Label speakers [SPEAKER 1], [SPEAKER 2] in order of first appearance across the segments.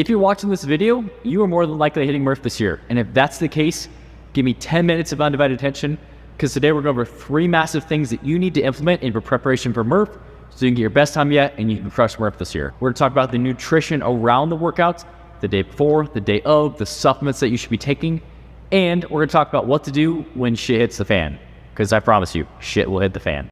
[SPEAKER 1] If you're watching this video, you are more than likely hitting Murph this year. And if that's the case, give me 10 minutes of undivided attention, because today we're going over 3 massive things that you need to implement in your preparation for Murph so you can get your best time yet and you can crush Murph this year. We're going to talk about the nutrition around the workouts, the day before, the day of, the supplements that you should be taking, and we're going to talk about what to do when shit hits the fan, because I promise you, shit will hit the fan.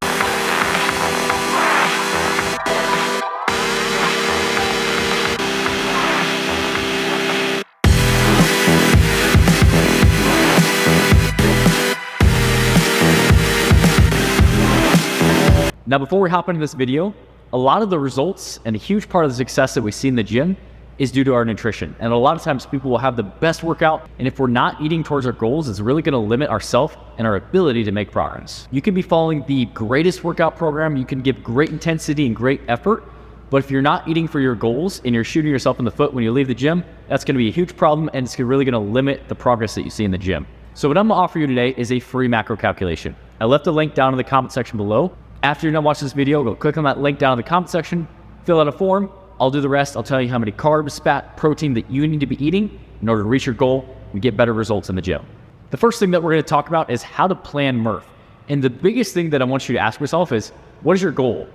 [SPEAKER 1] Now, before we hop into this video, a lot of the results and a huge part of the success that we see in the gym is due to our nutrition. And a lot of times people will have the best workout, and if we're not eating towards our goals, it's really gonna limit ourselves and our ability to make progress. You can be following the greatest workout program, you can give great intensity and great effort, but if you're not eating for your goals and you're shooting yourself in the foot when you leave the gym, that's gonna be a huge problem, and it's really gonna limit the progress that you see in the gym. So what I'm gonna offer you today is a free macro calculation. I left a link down in the comment section below. After you're done watching this video, go click on that link down in the comment section, fill out a form. I'll do the rest. I'll tell you how many carbs, fat, protein that you need to be eating in order to reach your goal and get better results in the gym. The first thing that we're going to talk about is how to plan Murph. And the biggest thing that I want you to ask yourself is, what is your goal?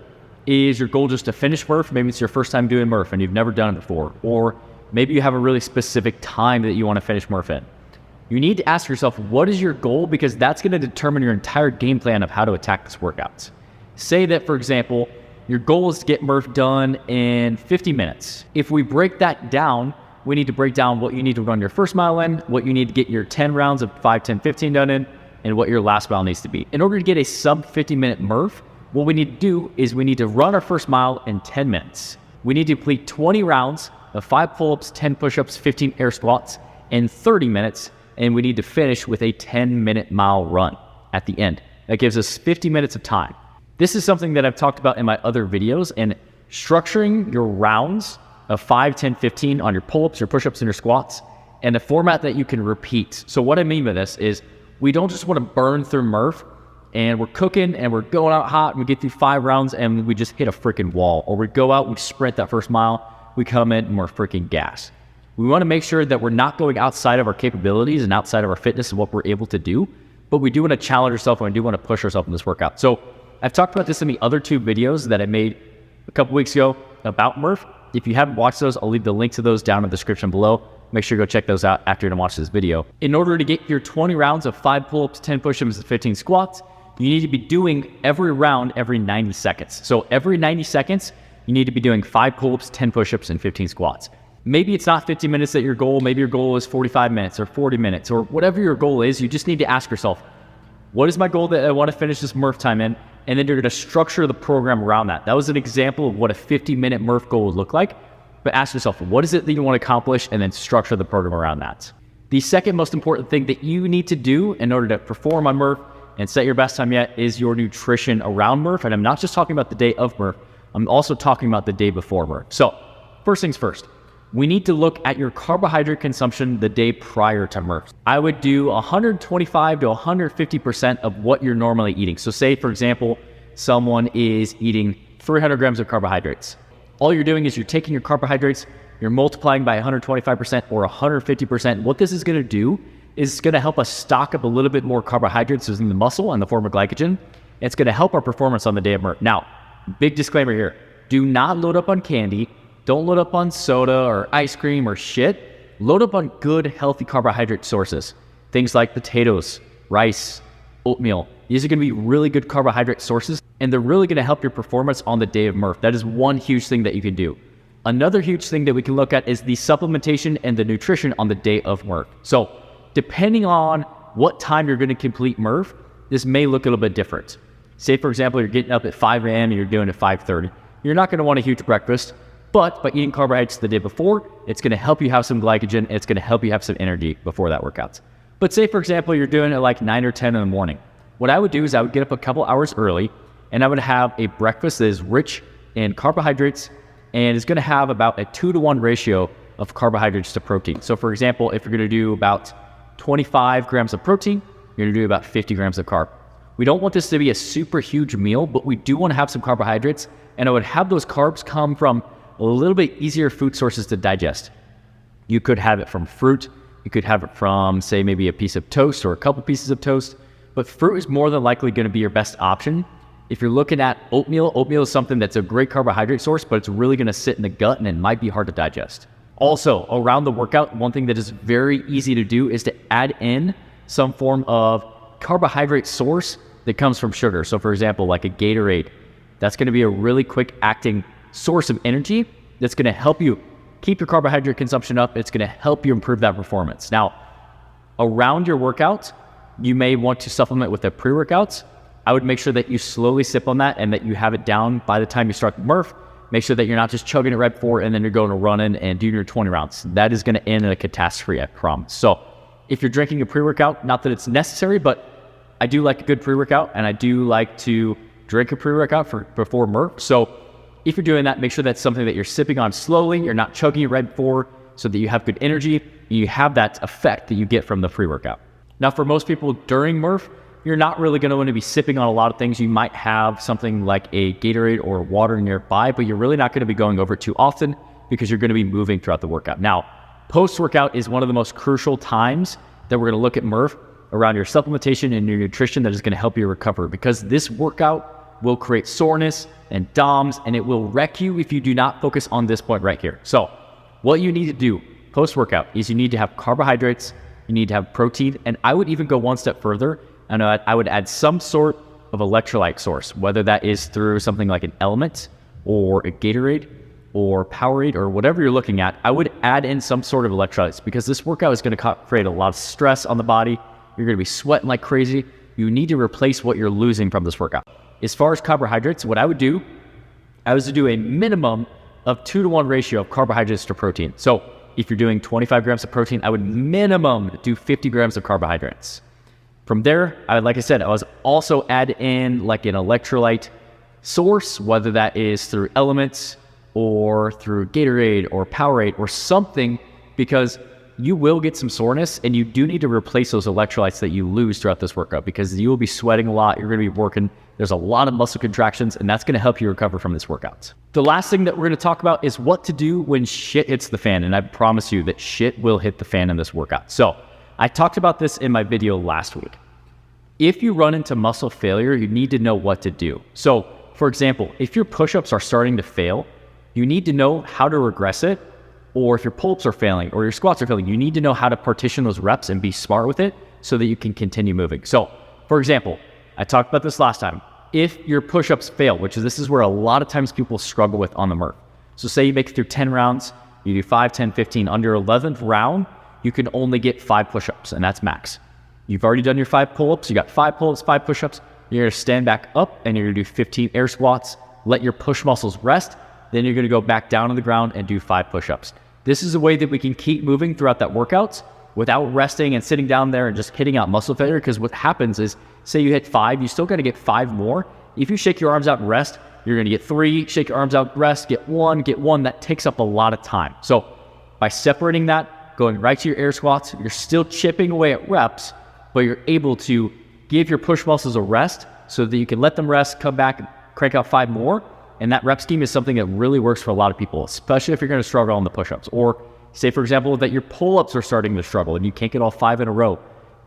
[SPEAKER 1] Is your goal just to finish Murph? Maybe it's your first time doing Murph and you've never done it before. Or maybe you have a really specific time that you want to finish Murph in. You need to ask yourself, what is your goal? Because that's going to determine your entire game plan of how to attack this workout. Say that, for example, your goal is to get Murph done in 50 minutes. If we break that down, we need to break down what you need to run your first mile in, what you need to get your 10 rounds of 5, 10, 15 done in, and what your last mile needs to be. In order to get a sub 50-minute Murph, what we need to do is we need to run our first mile in 10 minutes. We need to complete 20 rounds of 5 pull-ups, 10 push-ups, 15 air squats in 30 minutes, and we need to finish with a 10-minute mile run at the end. That gives us 50 minutes of time. This is something that I've talked about in my other videos, and structuring your rounds of 5, 10, 15 on your pull-ups, your push-ups, and your squats, and a format that you can repeat. So what I mean by this is we don't just want to burn through Murph and we're cooking and we're going out hot and we get through 5 rounds and we just hit a freaking wall, or we go out, we sprint that first mile, we come in and we're freaking gas. We want to make sure that we're not going outside of our capabilities and outside of our fitness and what we're able to do, but we do want to challenge ourselves and we do want to push ourselves in this workout. So I've talked about this in the other 2 videos that I made a couple weeks ago about Murph. If you haven't watched those, I'll leave the link to those down in the description below. Make sure you go check those out after you're done watching this video. In order to get your 20 rounds of 5 pull-ups, 10 push-ups, and 15 squats, you need to be doing every round every 90 seconds. So every 90 seconds, you need to be doing 5 pull-ups, 10 push-ups, and 15 squats. Maybe it's not 50 minutes at your goal. Maybe your goal is 45 minutes or 40 minutes or whatever your goal is. You just need to ask yourself, what is my goal that I want to finish this Murph time in? And then you're going to structure the program around that. That was an example of what a 50-minute Murph goal would look like. But ask yourself, what is it that you want to accomplish? And then structure the program around that. The second most important thing that you need to do in order to perform on Murph and set your best time yet is your nutrition around Murph. And I'm not just talking about the day of Murph. I'm also talking about the day before Murph. So first things first. We need to look at your carbohydrate consumption the day prior to Murph. I would do 125 to 150% of what you're normally eating. So say, for example, someone is eating 300 grams of carbohydrates. All you're doing is you're taking your carbohydrates, you're multiplying by 125% or 150%. What this is going to do is going to help us stock up a little bit more carbohydrates in the muscle in the form of glycogen. It's going to help our performance on the day of Murph. Now, big disclaimer here. Do not load up on candy. Don't load up on soda or ice cream or shit. Load up on good, healthy carbohydrate sources. Things like potatoes, rice, oatmeal. These are going to be really good carbohydrate sources, and they're really going to help your performance on the day of Murph. That is one huge thing that you can do. Another huge thing that we can look at is the supplementation and the nutrition on the day of Murph. So depending on what time you're going to complete Murph, this may look a little bit different. Say, for example, you're getting up at 5 a.m. and you're doing it at 5:30. You're not going to want a huge breakfast. But by eating carbohydrates the day before, it's going to help you have some glycogen. It's going to help you have some energy before that workout. But say, for example, you're doing it like 9 or 10 in the morning. What I would do is I would get up a couple hours early and I would have a breakfast that is rich in carbohydrates and is going to have about a 2-to-1 ratio of carbohydrates to protein. So for example, if you're going to do about 25 grams of protein, you're going to do about 50 grams of carb. We don't want this to be a super huge meal, but we do want to have some carbohydrates, and I would have those carbs come from a little bit easier food sources to digest. You could have it from fruit. You could have it from, say, maybe a piece of toast or a couple pieces of toast. But fruit is more than likely going to be your best option. If you're looking at oatmeal, oatmeal is something that's a great carbohydrate source, but it's really going to sit in the gut and it might be hard to digest. Also, around the workout, one thing that is very easy to do is to add in some form of carbohydrate source that comes from sugar. So for example, like a Gatorade, that's going to be a really quick acting source of energy that's going to help you keep your carbohydrate consumption up. It's going to help you improve that performance. Now, around your workout, you may want to supplement with a pre-workout. I would make sure that you slowly sip on that and that you have it down by the time you start the Murph. Make sure that you're not just chugging it right before and then you're going to run in and do your 20 rounds. That is going to end in a catastrophe, I promise. So if you're drinking a pre-workout, not that it's necessary, but I do like a good pre-workout and I do like to drink a pre-workout before Murph. So if you're doing that, make sure that's something that you're sipping on slowly. You're not chugging it right before so that you have good energy. You have that effect that you get from the pre-workout. Now, for most people during Murph, you're not really going to want to be sipping on a lot of things. You might have something like a Gatorade or water nearby, but you're really not going to be going over it too often because you're going to be moving throughout the workout. Now, post-workout is one of the most crucial times that we're going to look at Murph around your supplementation and your nutrition that is going to help you recover, because this workout will create soreness and DOMS, and it will wreck you if you do not focus on this point right here. So what you need to do post-workout is you need to have carbohydrates, you need to have protein, and I would even go one step further. And I would add some sort of electrolyte source, whether that is through something like an Element or a Gatorade or Powerade or whatever you're looking at. I would add in some sort of electrolytes because this workout is going to create a lot of stress on the body. You're going to be sweating like crazy. You need to replace what you're losing from this workout. As far as carbohydrates, what I would do, I was to do a minimum of 2-to-1 ratio of carbohydrates to protein. So if you're doing 25 grams of protein, I would minimum do 50 grams of carbohydrates. From there, like I said, I was also add in like an electrolyte source, whether that is through Elements or through Gatorade or Powerade or something, because you will get some soreness and you do need to replace those electrolytes that you lose throughout this workout because you will be sweating a lot. You're going to be working. There's a lot of muscle contractions and that's going to help you recover from this workout. The last thing that we're going to talk about is what to do when shit hits the fan. And I promise you that shit will hit the fan in this workout. So I talked about this in my video last week. If you run into muscle failure, you need to know what to do. So for example, if your push-ups are starting to fail, you need to know how to regress it. Or if your pull-ups are failing or your squats are failing, you need to know how to partition those reps and be smart with it so that you can continue moving. So for example, I talked about this last time. If your push-ups fail, this is where a lot of times people struggle with on the Murph. So say you make it through 10 rounds, you do 5, 10, 15. On your 11th round, you can only get 5 push-ups and that's max. You've already done your 5 pull-ups, you got 5 pull-ups, 5 push-ups. You're gonna stand back up and you're gonna do 15 air squats, let your push muscles rest, then you're gonna go back down on the ground and do 5 push-ups. This is a way that we can keep moving throughout that workout without resting and sitting down there and just hitting out muscle failure, because what happens is, say you hit 5, you still gotta get 5 more. If you shake your arms out and rest, you're gonna get 3, shake your arms out, rest, get 1, that takes up a lot of time. So by separating that, going right to your air squats, you're still chipping away at reps, but you're able to give your push muscles a rest so that you can let them rest, come back, and crank out 5 more. And that rep scheme is something that really works for a lot of people, especially if you're going to struggle on the push-ups. Or say, for example, that your pull-ups are starting to struggle and you can't get all 5 in a row.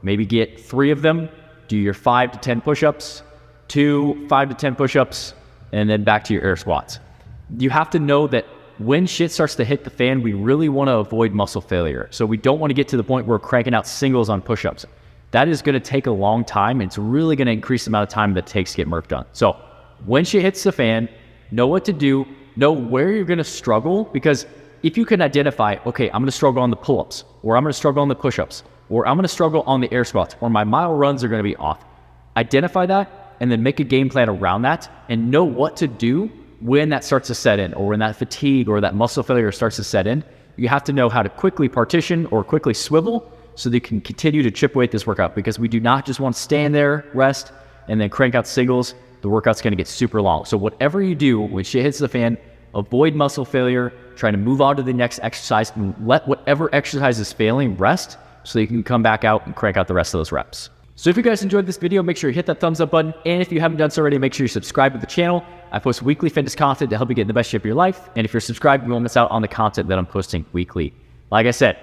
[SPEAKER 1] Maybe get 3 of them, do your 5 to 10 push-ups, 2 5 to 10 push-ups, and then back to your air squats. You have to know that when shit starts to hit the fan, we really want to avoid muscle failure. So we don't want to get to the point where we're cranking out singles on push-ups. That is going to take a long time. And it's really going to increase the amount of time that it takes to get Murph done. So when shit hits the fan, know what to do, know where you're going to struggle, because if you can identify, okay, I'm going to struggle on the pull-ups, or I'm going to struggle on the push-ups, or I'm going to struggle on the air squats, or my mile runs are going to be off. Identify that and then make a game plan around that and know what to do when that starts to set in, or when that fatigue or that muscle failure starts to set in. You have to know how to quickly partition or quickly swivel so that you can continue to chip away at this workout, because we do not just want to stand there, rest, and then crank out singles. The workout's going to get super long. So whatever you do when shit hits the fan, avoid muscle failure, try to move on to the next exercise, and let whatever exercise is failing rest so you can come back out and crank out the rest of those reps. So if you guys enjoyed this video, make sure you hit that thumbs up button. And if you haven't done so already, make sure you subscribe to the channel. I post weekly fitness content to help you get in the best shape of your life. And if you're subscribed, you won't miss out on the content that I'm posting weekly. Like I said,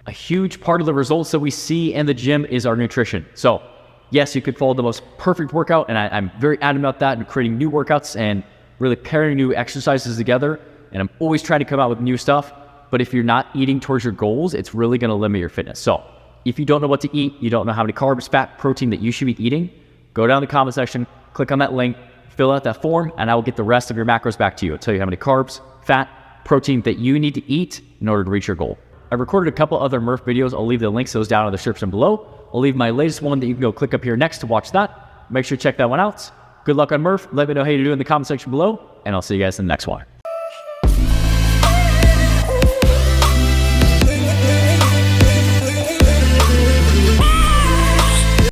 [SPEAKER 1] a huge part of the results that we see in the gym is our nutrition. So yes, you could follow the most perfect workout, and I'm very adamant about that, and creating new workouts and really pairing new exercises together. And I'm always trying to come out with new stuff. But if you're not eating towards your goals, it's really going to limit your fitness. So if you don't know what to eat, you don't know how many carbs, fat, protein that you should be eating, go down in the comment section, click on that link, fill out that form, and I will get the rest of your macros back to you. I'll tell you how many carbs, fat, protein that you need to eat in order to reach your goal. I've recorded a couple other Murph videos. I'll leave the links to those down in the description below. I'll leave my latest one that you can go click up here next to watch that. Make sure to check that one out. Good luck on Murph. Let me know how you do in the comment section below, and I'll see you guys in the next one.